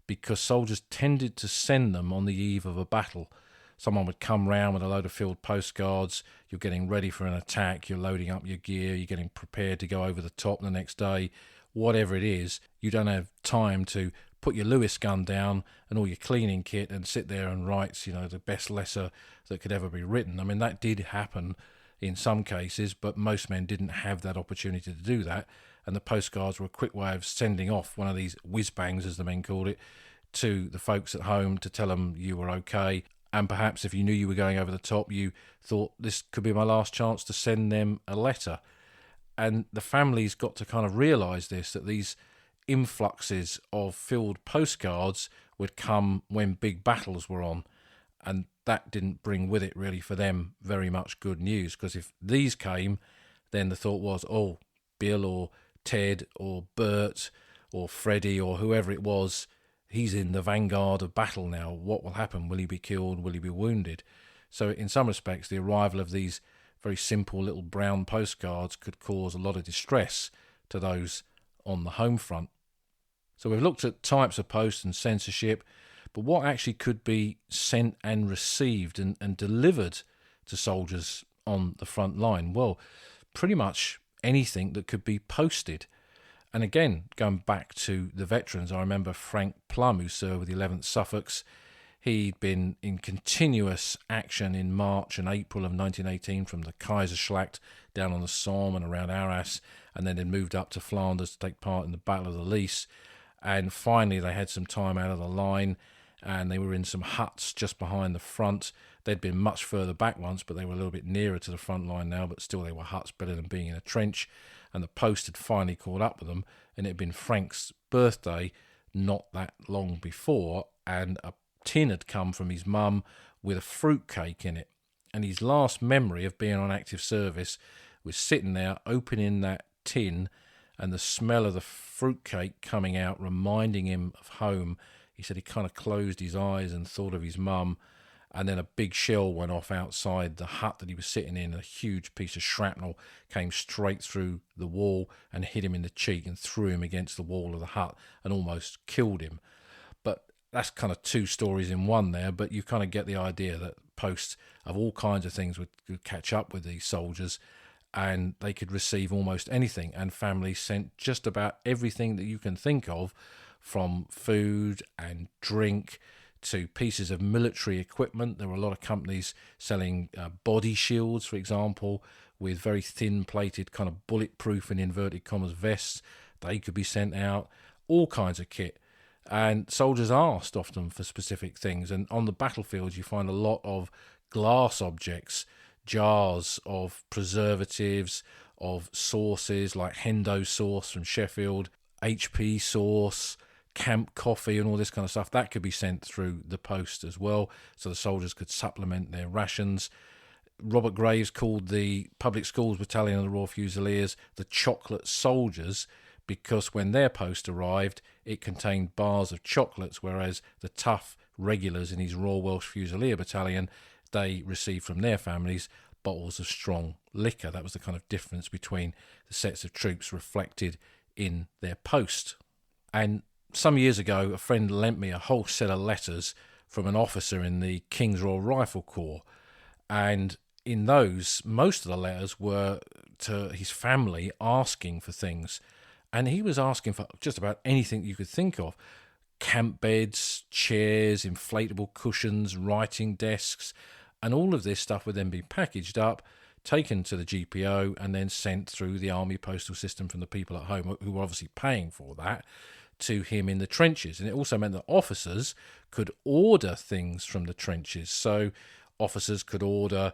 because soldiers tended to send them on the eve of a battle. Someone would come round with a load of filled postcards. You're getting ready for an attack. You're loading up your gear. You're getting prepared to go over the top the next day. Whatever it is, you don't have time to put your Lewis gun down and all your cleaning kit and sit there and write, the best letter that could ever be written. I mean, that did happen in some cases, but most men didn't have that opportunity to do that. And the postcards were a quick way of sending off one of these whiz-bangs, as the men called it, to the folks at home to tell them you were okay. And perhaps if you knew you were going over the top, you thought this could be my last chance to send them a letter. And the families got to kind of realise this, that these influxes of filled postcards would come when big battles were on, and that didn't bring with it really for them very much good news, because if these came, then the thought was, oh, Bill or Ted or Bert or Freddie or whoever it was, he's in the vanguard of battle now. What will happen? Will he be killed? Will he be wounded? So in some respects, the arrival of these very simple little brown postcards could cause a lot of distress to those on the home front. So we've looked at types of post and censorship, but what actually could be sent and received and delivered to soldiers on the front line? Well, pretty much anything that could be posted. And again, going back to the veterans, I remember Frank Plum, who served with the 11th Suffolks. He'd been in continuous action in March and April of 1918 from the Kaiserschlacht down on the Somme and around Arras, and then had moved up to Flanders to take part in the Battle of the Lys. And finally, they had some time out of the line, and they were in some huts just behind the front. They'd been much further back once, but they were a little bit nearer to the front line now, but still they were huts, better than being in a trench. And the post had finally caught up with them, and it had been Frank's birthday not that long before, and a tin had come from his mum with a fruitcake in it. And his last memory of being on active service was sitting there opening that tin and the smell of the fruitcake coming out, reminding him of home. He said he kind of closed his eyes and thought of his mum, and then a big shell went off outside the hut that he was sitting in. A huge piece of shrapnel came straight through the wall and hit him in the cheek and threw him against the wall of the hut and almost killed him. But that's kind of two stories in one there, but you kind of get the idea that posts of all kinds of things would catch up with these soldiers, and they could receive almost anything, and families sent just about everything that you can think of, from food and drink to pieces of military equipment. There were a lot of companies selling body shields, for example, with very thin plated kind of bulletproof and inverted commas vests. They could be sent out, all kinds of kit. And soldiers asked often for specific things. And on the battlefields, you find a lot of glass objects, jars of preservatives, of sauces like Hendo sauce from Sheffield, HP sauce, camp coffee and all this kind of stuff. That could be sent through the post as well, so the soldiers could supplement their rations. Robert Graves called the Public Schools Battalion of the Royal Fusiliers the Chocolate Soldiers, because when their post arrived, it contained bars of chocolates, whereas the tough regulars in his Royal Welsh Fusilier Battalion, they received from their families bottles of strong liquor. That was the kind of difference between the sets of troops reflected in their post. And some years ago, a friend lent me a whole set of letters from an officer in the King's Royal Rifle Corps. And in those, most of the letters were to his family asking for things. And he was asking for just about anything you could think of. Camp beds, chairs, inflatable cushions, writing desks. And all of this stuff would then be packaged up, taken to the GPO, and then sent through the army postal system from the people at home, who were obviously paying for that, to him in the trenches. And it also meant that officers could order things from the trenches. So officers could order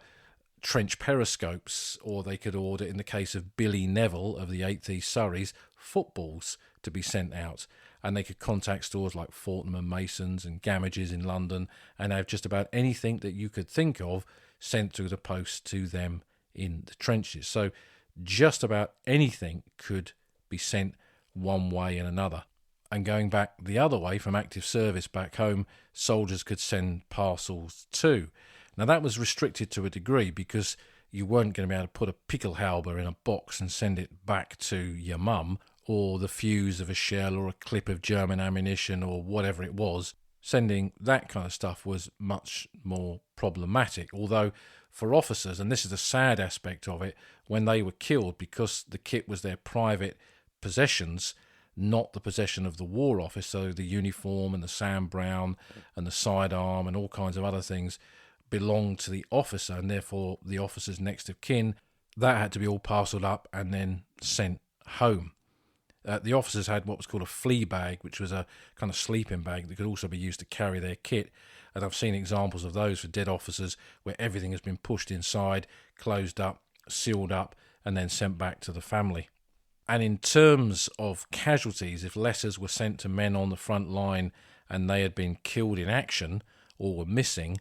trench periscopes, or they could order, in the case of Billy Neville of the 8th East Surreys, footballs to be sent out. And they could contact stores like Fortnum and Mason's and Gamage's in London and have just about anything that you could think of sent through the post to them in the trenches. So just about anything could be sent one way and another. And going back the other way from active service back home, soldiers could send parcels too. Now that was restricted to a degree because you weren't going to be able to put a pickelhaube in a box and send it back to your mum, or the fuse of a shell or a clip of German ammunition or whatever it was. Sending that kind of stuff was much more problematic. Although for officers, and this is the sad aspect of it, when they were killed, because the kit was their private possessions, not the possession of the War Office, so the uniform and the Sam Browne and the sidearm and all kinds of other things belonged to the officer, and therefore the officer's next of kin. That had to be all parcelled up and then sent home. The officers had what was called a flea bag, which was a kind of sleeping bag that could also be used to carry their kit. And I've seen examples of those for dead officers where everything has been pushed inside, closed up, sealed up, and then sent back to the family. And in terms of casualties, if letters were sent to men on the front line and they had been killed in action or were missing,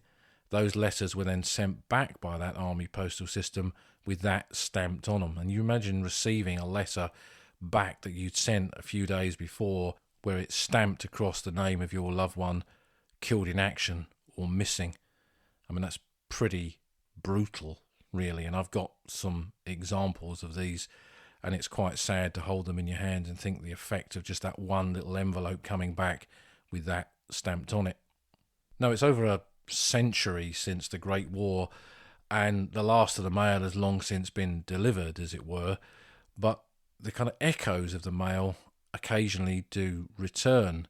those letters were then sent back by that army postal system with that stamped on them. And you imagine receiving a letter back that you'd sent a few days before where it's stamped across the name of your loved one killed in action or missing. I mean, that's pretty brutal, really. And I've got some examples of these, and it's quite sad to hold them in your hand and think the effect of just that one little envelope coming back with that stamped on it. Now, it's over a century since the Great War, and the last of the mail has long since been delivered, as it were, but the kind of echoes of the mail occasionally do return.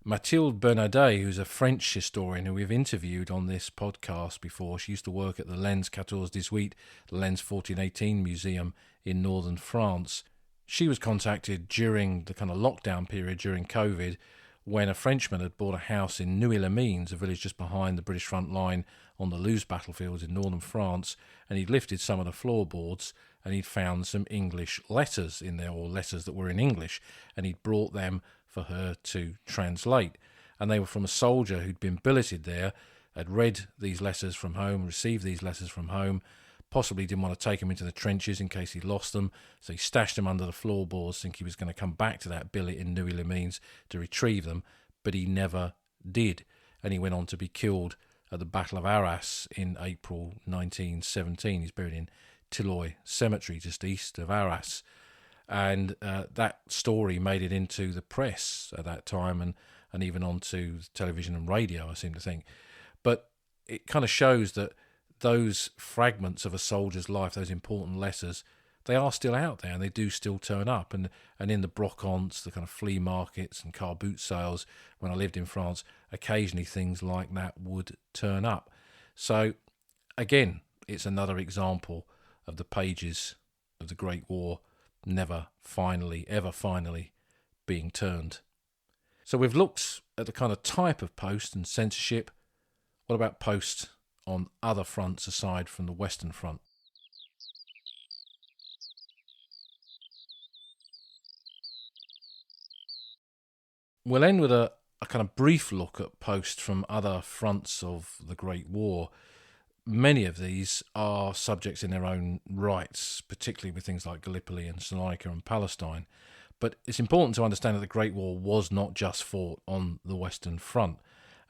Mathilde Bernadet, who's a French historian who we've interviewed on this podcast before, she used to work at the Lens 14-18, the Lens 1418 Museum in northern France. She was contacted during the kind of lockdown period during COVID when a Frenchman had bought a house in Neuilly-les-Mines, a village just behind the British front line on the Loos battlefields in northern France, and he'd lifted some of the floorboards and he'd found some English letters in there, or letters that were in English, and he'd brought them for her to translate. And they were from a soldier who'd been billeted there, had read these letters from home, received these letters from home, possibly didn't want to take them into the trenches in case he lost them, so he stashed them under the floorboards, thinking he was going to come back to that billet in Neuilly-les-Mines to retrieve them, but he never did. And he went on to be killed at the Battle of Arras in April 1917. He's buried in Tilloy Cemetery, just east of Arras. And that story made it into the press at that time and even onto television and radio, I seem to think. But it kind of shows that those fragments of a soldier's life, those important letters, they are still out there and they do still turn up. And in the brocants, the kind of flea markets and car boot sales, when I lived in France, occasionally things like that would turn up. So again, it's another example of the pages of the Great War never finally, ever finally being turned. So we've looked at the kind of type of post and censorship. What about post on other fronts aside from the Western Front? We'll end with a kind of brief look at post from other fronts of the Great War. Many of these are subjects in their own rights, particularly with things like Gallipoli and Salonika and Palestine. But it's important to understand that the Great War was not just fought on the Western Front.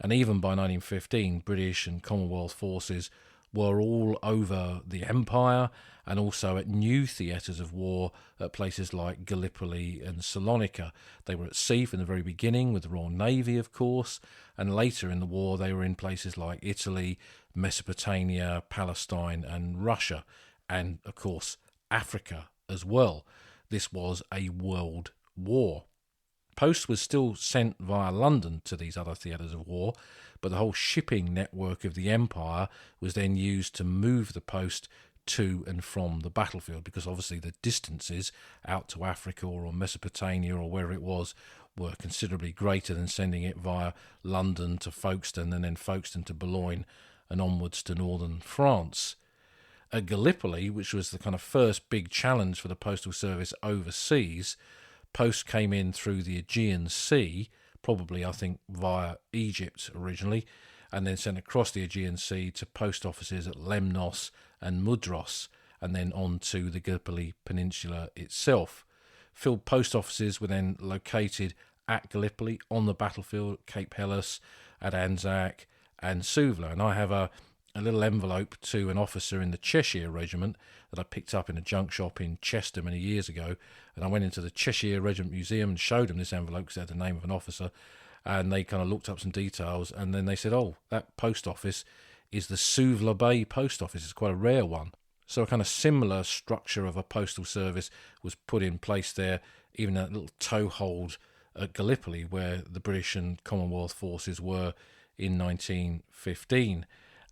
And even by 1915, British and Commonwealth forces were all over the Empire and also at new theatres of war at places like Gallipoli and Salonika. They were at sea from the very beginning with the Royal Navy, of course, and later in the war they were in places like Italy, Mesopotamia, Palestine and Russia, and of course Africa as well. This was a world war. Post was still sent via London to these other theatres of war, but the whole shipping network of the Empire was then used to move the post to and from the battlefield, because obviously the distances out to Africa or Mesopotamia or wherever it was were considerably greater than sending it via London to Folkestone and then Folkestone to Boulogne and onwards to northern France. At Gallipoli, which was the kind of first big challenge for the postal service overseas, post came in through the Aegean Sea, probably I think via Egypt originally, and then sent across the Aegean Sea to post offices at Lemnos and Mudros, and then on to the Gallipoli Peninsula itself. Field post offices were then located at Gallipoli, on the battlefield at Cape Helles, at Anzac and Suvla. And I have a little envelope to an officer in the Cheshire Regiment that I picked up in a junk shop in Chester many years ago. And I went into the Cheshire Regiment Museum and showed them this envelope because it had the name of an officer. And they kind of looked up some details, and then they said, oh, that post office is the Suvla Bay post office. It's quite a rare one. So a kind of similar structure of a postal service was put in place there, even that little toehold at Gallipoli where the British and Commonwealth forces were in 1915.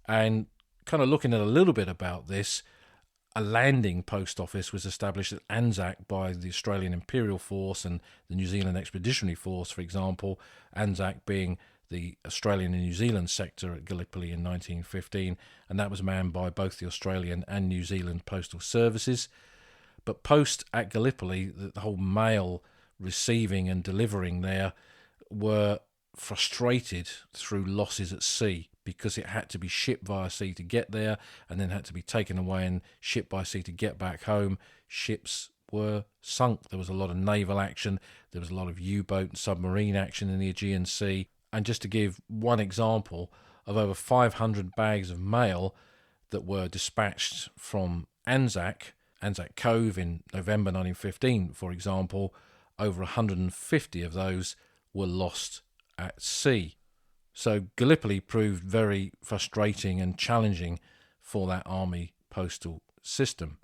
And kind of looking at a little bit about this, a landing post office was established at Anzac by the Australian Imperial Force and the New Zealand Expeditionary Force, for example, Anzac being the Australian and New Zealand sector at Gallipoli in 1915, and that was manned by both the Australian and New Zealand postal services. But post at Gallipoli, the whole mail receiving and delivering there were frustrated through losses at sea, because it had to be shipped via sea to get there and then had to be taken away and shipped by sea to get back home. Ships were sunk. There was a lot of naval action. There was a lot of U-boat and submarine action in the Aegean Sea. And just to give one example of over 500 bags of mail that were dispatched from Anzac Cove in November 1915, for example, over 150 of those were lost at sea. So Gallipoli proved very frustrating and challenging for that army postal system.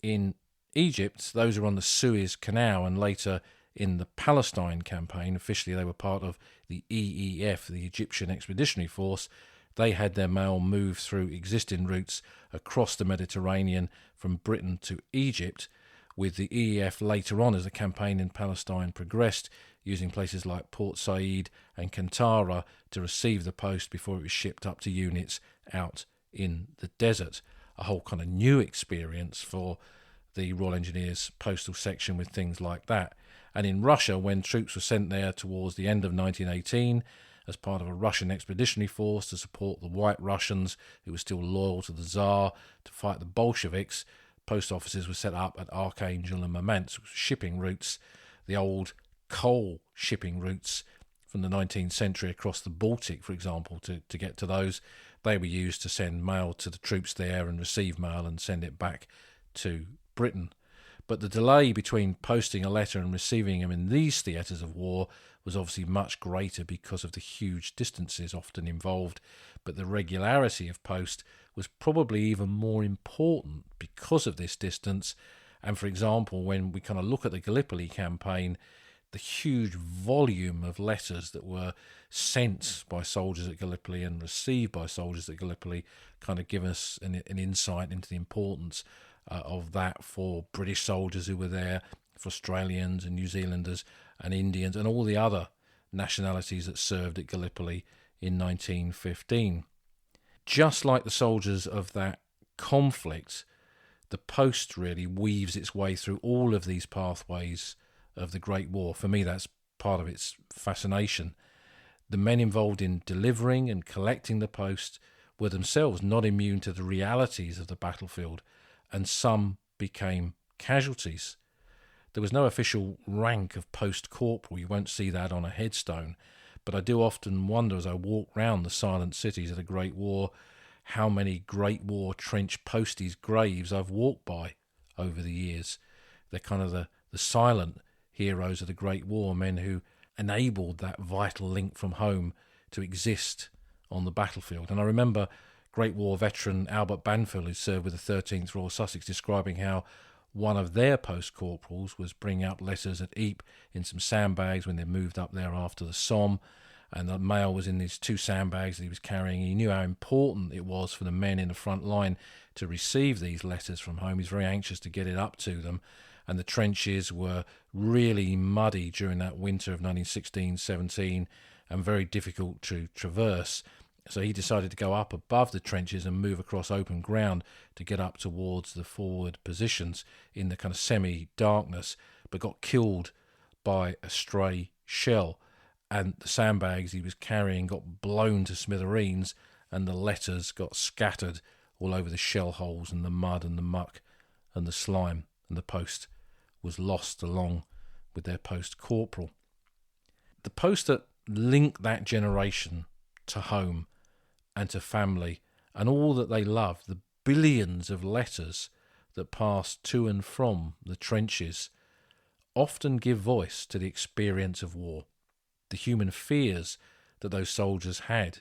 In Egypt, those were on the Suez Canal and later in the Palestine campaign. Officially, they were part of the EEF, the Egyptian Expeditionary Force. They had their mail moved through existing routes across the Mediterranean from Britain to Egypt, with the EEF later on as the campaign in Palestine progressed, using places like Port Said and Kantara to receive the post before it was shipped up to units out in the desert. A whole kind of new experience for the Royal Engineers Postal Section with things like that. And in Russia, when troops were sent there towards the end of 1918 as part of a Russian expeditionary force to support the White Russians who were still loyal to the Tsar to fight the Bolsheviks, post offices were set up at Archangel and Murmansk, shipping routes, the old coal shipping routes from the 19th century across the Baltic, for example, to get to those. They were used to send mail to the troops there and receive mail and send it back to Britain. But the delay between posting a letter and receiving them in these theatres of war was obviously much greater because of the huge distances often involved. But the regularity of post was probably even more important because of this distance. And for example, when we kind of look at the Gallipoli campaign, the huge volume of letters that were sent by soldiers at Gallipoli and received by soldiers at Gallipoli kind of give us an insight into the importance of that for British soldiers who were there, for Australians and New Zealanders and Indians and all the other nationalities that served at Gallipoli in 1915. Just like the soldiers of that conflict, the post really weaves its way through all of these pathways of the Great War. For me, that's part of its fascination. The men involved in delivering and collecting the post were themselves not immune to the realities of the battlefield, and some became casualties. There was no official rank of post corporal. You won't see that on a headstone. But I do often wonder as I walk round the silent cities of the Great War how many Great War trench posties' graves I've walked by over the years. They're kind of the silent heroes of the Great War, men who enabled that vital link from home to exist on the battlefield. And I remember Great War veteran Albert Banfield, who served with the 13th Royal Sussex, describing how one of their post corporals was bringing up letters at Ypres in some sandbags when they moved up there after the Somme, and the mail was in these 2 sandbags that he was carrying. He knew how important it was for the men in the front line to receive these letters from home. He's very anxious to get it up to them, and the trenches were really muddy during that winter of 1916-17 and very difficult to traverse. So he decided to go up above the trenches and move across open ground to get up towards the forward positions in the kind of semi-darkness, but got killed by a stray shell. And the sandbags he was carrying got blown to smithereens, and the letters got scattered all over the shell holes and the mud and the muck and the slime, and the post was lost along with their post corporal. The posts that link that generation to home and to family and all that they love, the billions of letters that pass to and from the trenches, often give voice to the experience of war, the human fears that those soldiers had,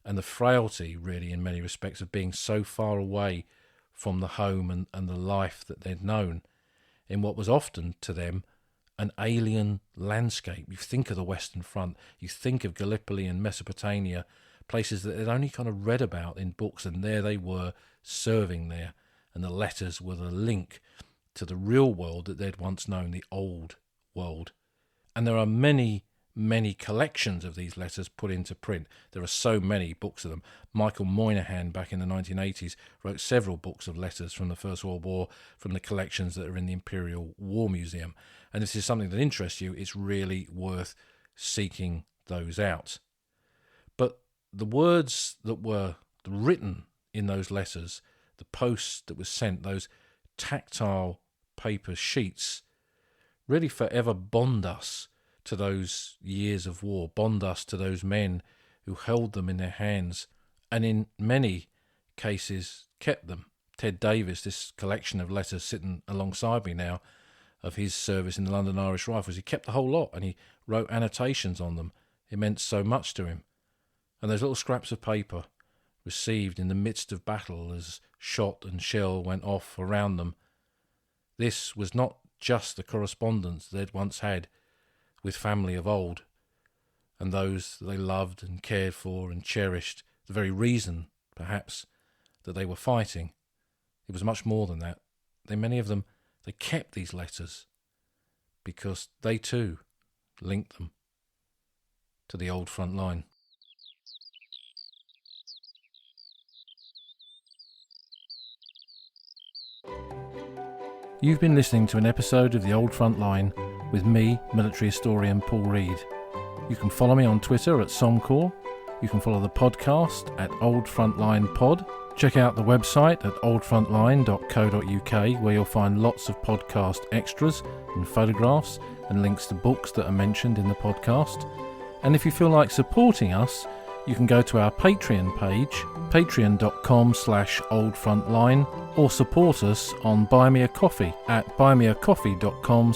and the frailty, really, in many respects, of being so far away from the home and the life that they'd known in what was often to them an alien landscape. You think of the Western Front, you think of Gallipoli and Mesopotamia, places that they'd only kind of read about in books, and there they were serving there, and the letters were the link to the real world that they'd once known, the old world. And there are many, many collections of these letters put into print. There are so many books of them. Michael Moynihan, back in the 1980s, wrote several books of letters from the First World War from the collections that are in the Imperial War Museum. And if this is something that interests you, it's really worth seeking those out. But the words that were written in those letters, the posts that were sent, those tactile paper sheets, really forever bond us to those years of war, bond us to those men who held them in their hands and in many cases kept them. Ted Davis, this collection of letters sitting alongside me now of his service in the London Irish Rifles, he kept the whole lot and he wrote annotations on them. It meant so much to him. And those little scraps of paper received in the midst of battle as shot and shell went off around them, this was not just the correspondence they'd once had with family of old and those that they loved and cared for and cherished, the very reason, perhaps, that they were fighting. It was much more than that. Many of them, they kept these letters because they too linked them to the old front line. You've been listening to an episode of The Old Front Line with me, military historian Paul Reed. You can follow me on Twitter at Somcor. You can follow the podcast at Old Frontline Pod. Check out the website at oldfrontline.co.uk, where you'll find lots of podcast extras and photographs and links to books that are mentioned in the podcast. And if you feel like supporting us, you can go to our Patreon page, patreon.com/oldfrontline, or support us on Buy Me a Coffee at buymeacoffee.com